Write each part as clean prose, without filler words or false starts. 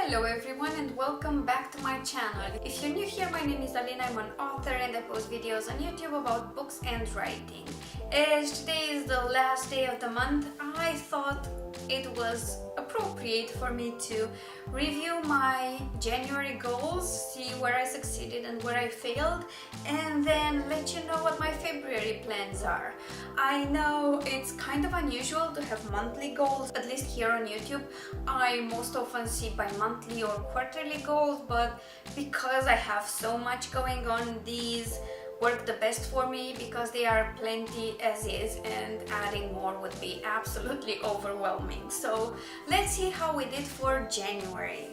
Hello everyone and welcome back to my channel. If you're new here, my name is Alina, I'm an author and I post videos on YouTube about books and writing. As today is the last day of the month, I thought it was appropriate for me to review my January goals, see where I succeeded and where I failed, and then let you know what my February plans are. I know it's kind of unusual to have monthly goals, at least here on YouTube. I most often see bi-monthly or quarterly goals, but because I have so much going on, these work the best for me because they are plenty as is and adding more would be absolutely overwhelming. So let's see how we did for January.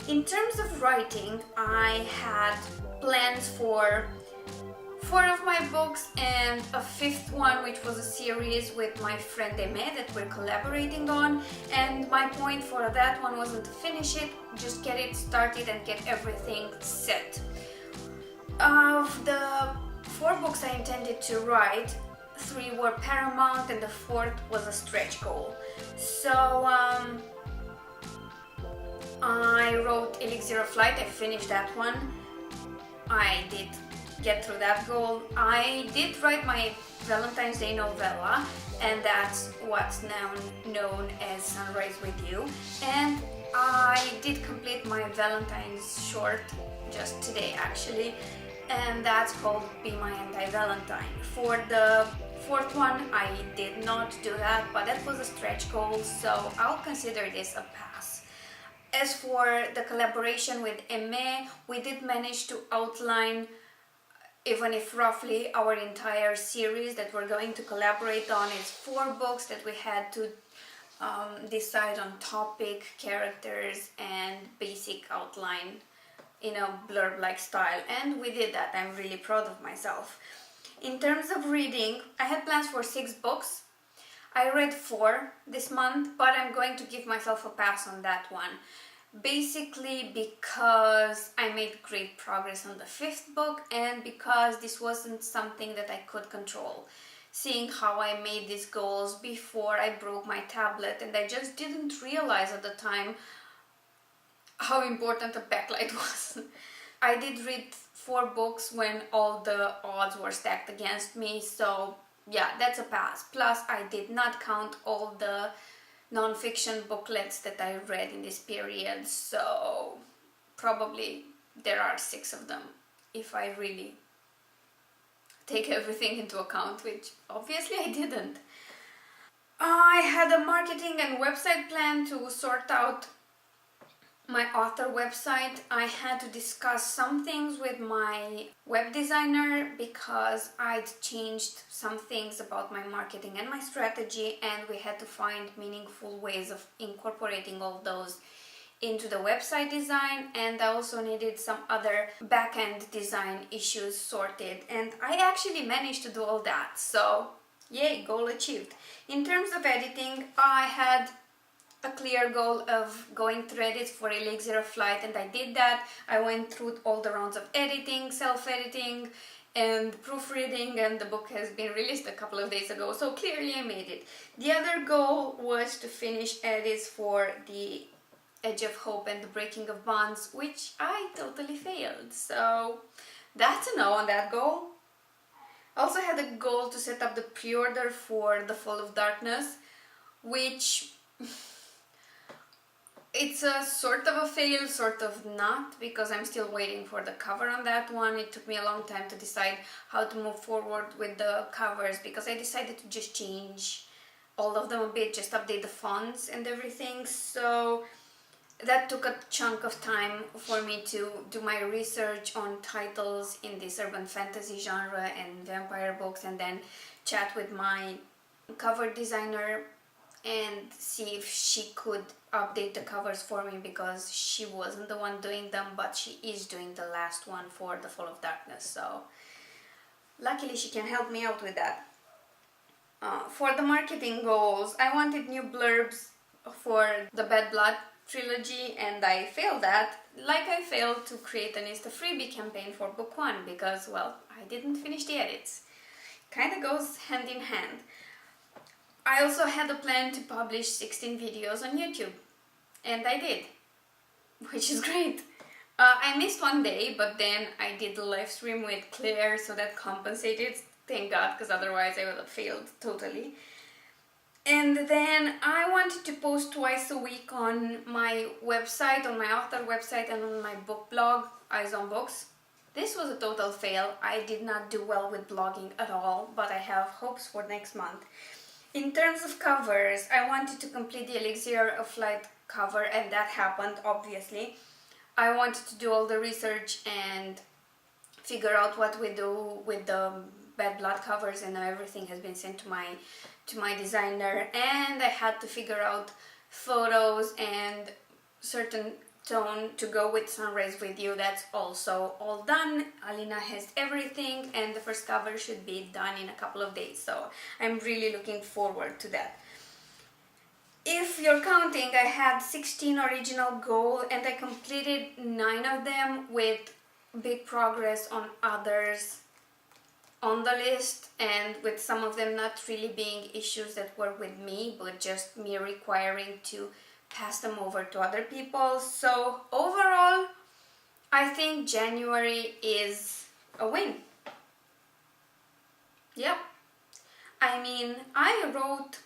In terms of writing, I had plans for 4 of my books and a 5th one, which was a series with my friend Eme that we're collaborating on, and my point for that one wasn't to finish it, just get it started and get everything set. Of the 4 books I intended to write, 3 were paramount and the 4th was a stretch goal. So I wrote Elixir of Flight, I finished that one. I did get through that goal. I did write my Valentine's Day novella, and that's what's now known as Sunrise with You. And I did complete my Valentine's short just today actually, and that's called Be My Anti-Valentine. For the 4th one, I did not do that, but that was a stretch goal, so I'll consider this a pass. As for the collaboration with Eme, we did manage to outline, even if roughly, our entire series that we're going to collaborate on. Is 4 books that we had to decide on topic, characters and basic outline in a blurb-like style, and we did that. I'm really proud of myself. In terms of reading, I had plans for 6 books. I read 4 this month, but I'm going to give myself a pass on that one. Basically because I made great progress on the 5th book and because this wasn't something that I could control. Seeing how I made these goals before I broke my tablet, and I just didn't realize at the time how important a backlight was. I did read 4 books when all the odds were stacked against me, so yeah, that's a pass. Plus, I did not count all the non-fiction booklets that I read in this period, so probably there are 6 of them if I really take everything into account, which obviously I didn't. I had a marketing and website plan to sort out my author website. I had to discuss some things with my web designer because I'd changed some things about my marketing and my strategy, and we had to find meaningful ways of incorporating all those into the website design, and I also needed some other back-end design issues sorted, and I actually managed to do all that, so yay, goal achieved. In terms of editing, I had a clear goal of going through edits for Elixir of Flight, and I did that. I went through all the rounds of editing, self-editing and proofreading, and the book has been released a couple of days ago, so clearly I made it. The other goal was to finish edits for The Edge of Hope and The Breaking of Bonds, which I totally failed, so that's a no on that goal. I also had a goal to set up the pre-order for The Fall of Darkness, which it's a sort of a fail, sort of not, because I'm still waiting for the cover on that one. It took me a long time to decide how to move forward with the covers because I decided to just change all of them a bit, just update the fonts and everything. So that took a chunk of time for me to do my research on titles in this urban fantasy genre and vampire books, and then chat with my cover designer and see if she could update the covers for me, because she wasn't the one doing them, but she is doing the last one for The Fall of Darkness, so luckily she can help me out with that. For the marketing goals, I wanted new blurbs for the Bad Blood trilogy, and I failed that, like I failed to create an Insta freebie campaign for book 1 because, well, I didn't finish the edits. Kinda goes hand in hand. I also had a plan to publish 16 videos on YouTube, and I did. which is great. I missed one day, but then I did the live stream with Claire, so that compensated, thank God, because otherwise I would have failed totally. And then I wanted to post twice a week on my website, on my author website, and on my book blog, Eyes on Books. This was a total fail. I did not do well with blogging at all, but I have hopes for next month. In terms of covers, I wanted to complete the Elixir of Light cover, and that happened, obviously. I wanted to do all the research and figure out what we do with the Bad Blood covers, and now everything has been sent to my designer, and I had to figure out photos and certain tone to go with Sunrise With You. That's also all done. Alina has everything, and the first cover should be done in a couple of days, so I'm really looking forward to that. If you're counting, I had 16 original goals and I completed 9 of them with big progress on others on the list, and with some of them not really being issues that were with me, but just me requiring to pass them over to other people. So overall, I think January is a win. Yep. I mean, I wrote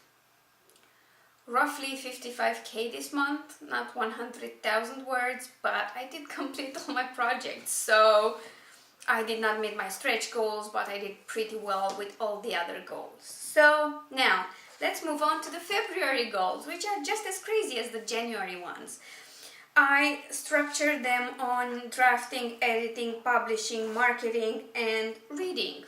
roughly 55k this month, not 100,000 words, but I did complete all my projects. So I did not meet my stretch goals, but I did pretty well with all the other goals. So now let's move on to the February goals, which are just as crazy as the January ones. I structured them on drafting, editing, publishing, marketing, and reading.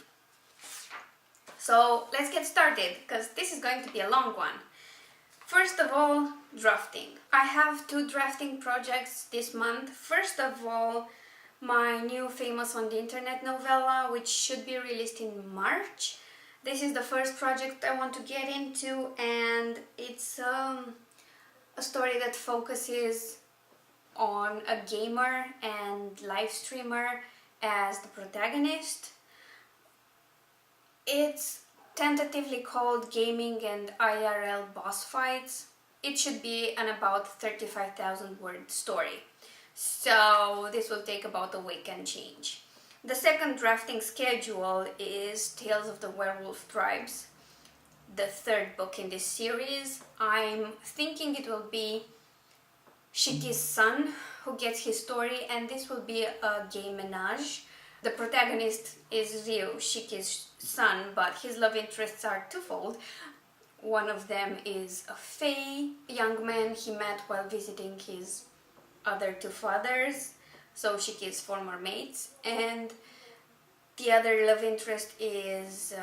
So let's get started, because this is going to be a long one. First of all, drafting. I have 2 drafting projects this month. First of all, my new Famous on the Internet novella, which should be released in March. This is the first project I want to get into, and it's a story that focuses on a gamer and live streamer as the protagonist. It's tentatively called Gaming and IRL Boss Fights. It should be an about 35,000 word story. So this will take about a week and change. The second drafting schedule is Tales of the Werewolf Tribes, the 3rd book in this series. I'm thinking it will be Shiki's son who gets his story, and this will be a gay menage. The protagonist is Ryu, Shiki's son, but his love interests are twofold. One of them is a fae young man he met while visiting his other 2 fathers, so Shiki's former mates, and the other love interest is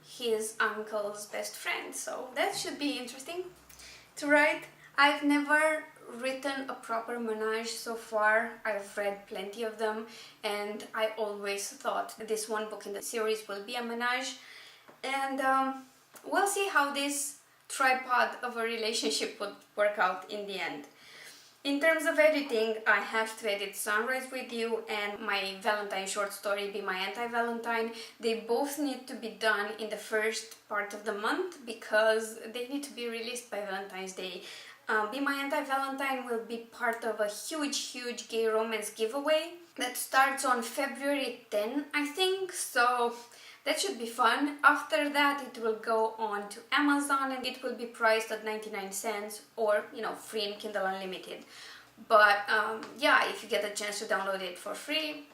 his uncle's best friend. So that should be interesting to write. I've never written a proper menage so far. I've read plenty of them, and I always thought this one book in the series will be a menage, and we'll see how this tripod of a relationship would work out in the end. In terms of editing, I have to edit Sunrise With You and my Valentine short story, Be My Anti-Valentine. They both need to be done in the first part of the month because they need to be released by Valentine's Day. Be My Anti-Valentine will be part of a huge gay romance giveaway that starts on February 10, I think, so that should be fun. After that, it will go on to Amazon and it will be priced at 99 cents or, free in Kindle Unlimited. But yeah, if you get a chance to download it for free,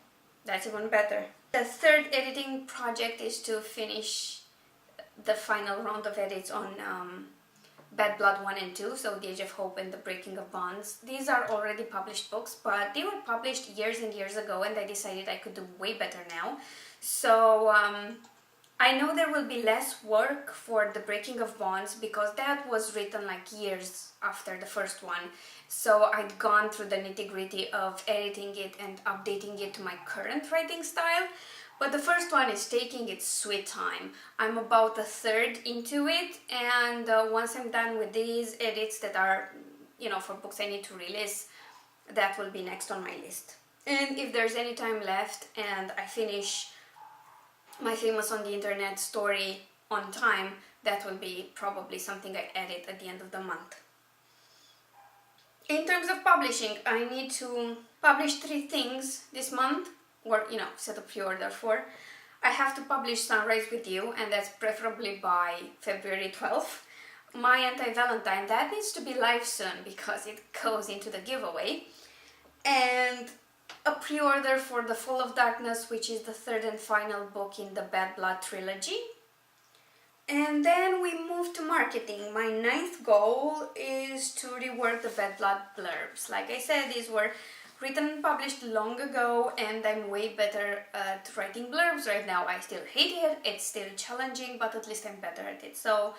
that's even better. The 3rd editing project is to finish the final round of edits on Bad Blood 1 and 2, so The Age of Hope and The Breaking of Bonds. These are already published books, but they were published years and years ago, and I decided I could do way better now. So I know there will be less work for The Breaking of Bonds because that was written like years after the first one. So I'd gone through the nitty-gritty of editing it and updating it to my current writing style. But the first one is taking its sweet time. I'm about 1/3 into it, and once I'm done with these edits that are, for books I need to release, that will be next on my list. And if there's any time left and I finish my Famous on the Internet story on time, that will be probably something I edit at the end of the month. In terms of publishing, I need to publish 3 things this month, or set a pre-order for. I have to publish Sunrise with You, and that's preferably by February 12th. My Anti-Valentine, that needs to be live soon because it goes into the giveaway. And a pre-order for The Fall of Darkness, which is the 3rd and final book in the Bad Blood trilogy. And then we move to marketing. My 9th goal is to rework the Bad Blood blurbs. Like I said, these were written and published long ago, and I'm way better at writing blurbs right now. I still hate it, it's still challenging, but at least I'm better at it, so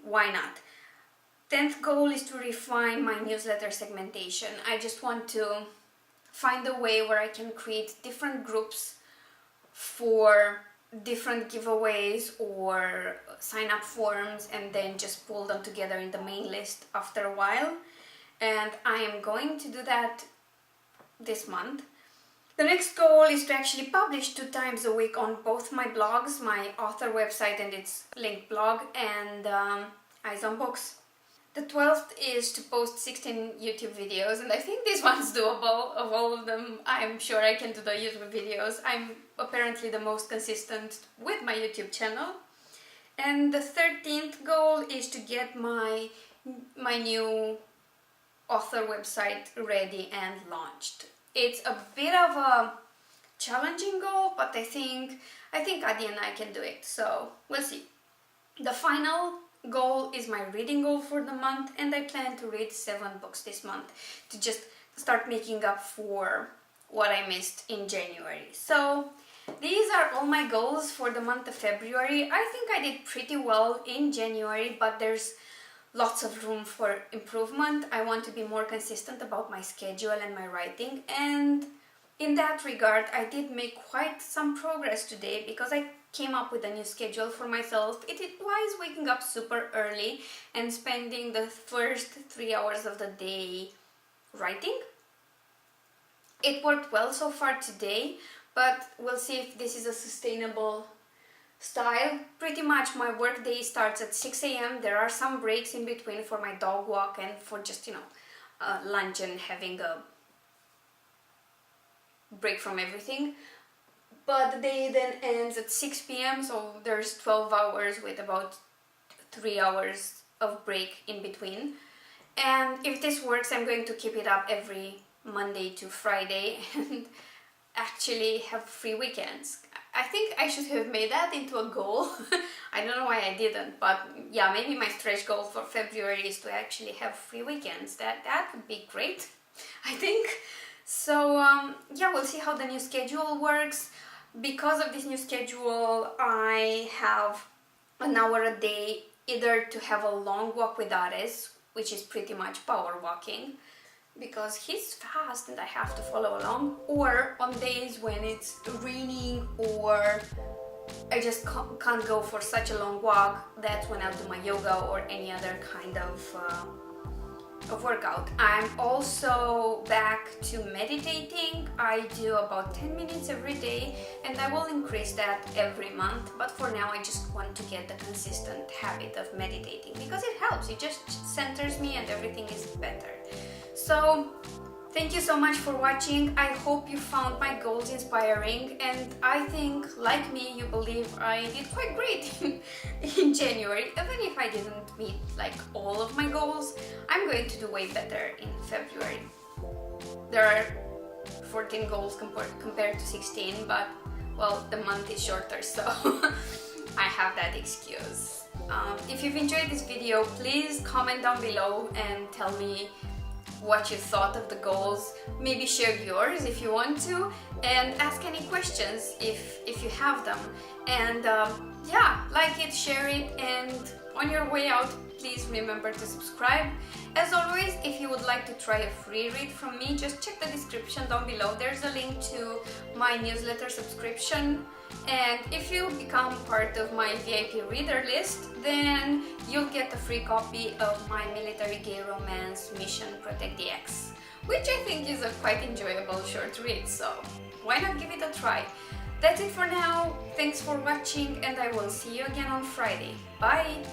why not? 10th goal is to refine my newsletter segmentation. I just want to find a way where I can create different groups for different giveaways or sign up forms and then just pull them together in the main list after a while. And I am going to do that this month. The next goal is to actually publish 2 times a week on both my blogs, my author website and its linked blog, and Eyes on Books. The 12th is to post 16 YouTube videos, and I think this one's doable. Of all of them, I'm sure I can do the YouTube videos. I'm apparently the most consistent with my YouTube channel. And the 13th goal is to get my new author website ready and launched. It's a bit of a challenging goal, but I think Adi and I can do it, so we'll see. The final goal is my reading goal for the month, and I plan to read 7 books this month to just start making up for what I missed in January. So these are all my goals for the month of February. I think I did pretty well in January, but there's lots of room for improvement. I want to be more consistent about my schedule and my writing, and in that regard I did make quite some progress today because I came up with a new schedule for myself. It implies waking up super early and spending the first 3 hours of the day writing. It worked well so far today, but we'll see if this is a sustainable style. Pretty much my work day starts at 6 a.m. There are some breaks in between for my dog walk and for just, lunch and having a break from everything. But the day then ends at 6 p.m. so there's 12 hours with about 3 hours of break in between. And if this works, I'm going to keep it up every Monday to Friday and actually have free weekends. I think I should have made that into a goal. I don't know why I didn't, but yeah, maybe my stretch goal for February is to actually have free weekends. That would be great, I think. So yeah, we'll see how the new schedule works. Because of this new schedule, I have an hour a day either to have a long walk with Ares, which is pretty much power walking, because he's fast and I have to follow along, or on days when it's raining or I just can't go for such a long walk, that's when I'll do my yoga or any other kind of workout. I'm also back to meditating. I do about 10 minutes every day and I will increase that every month, but for now I just want to get the consistent habit of meditating because it helps, it just centers me and everything is better. So thank you so much for watching. I hope you found my goals inspiring, and I think, like me, you believe I did quite great in January. Even if I didn't meet like all of my goals, I'm going to do way better in February. There are 14 goals compared to 16, but well, the month is shorter, so I have that excuse. If you've enjoyed this video, please comment down below and tell me what you thought of the goals. Maybe share yours if you want to, and ask any questions if you have them. And yeah, like it, share it, and on your way out, please remember to subscribe. As always, if you would like to try a free read from me, just check the description down below. There's a link to my newsletter subscription, and if you become part of my VIP reader list, then you'll get a free copy of my military gay romance Mission Protect the X, which I think is a quite enjoyable short read, so why not give it a try? That's it for now. Thanks for watching, and I will see you again on Friday. Bye!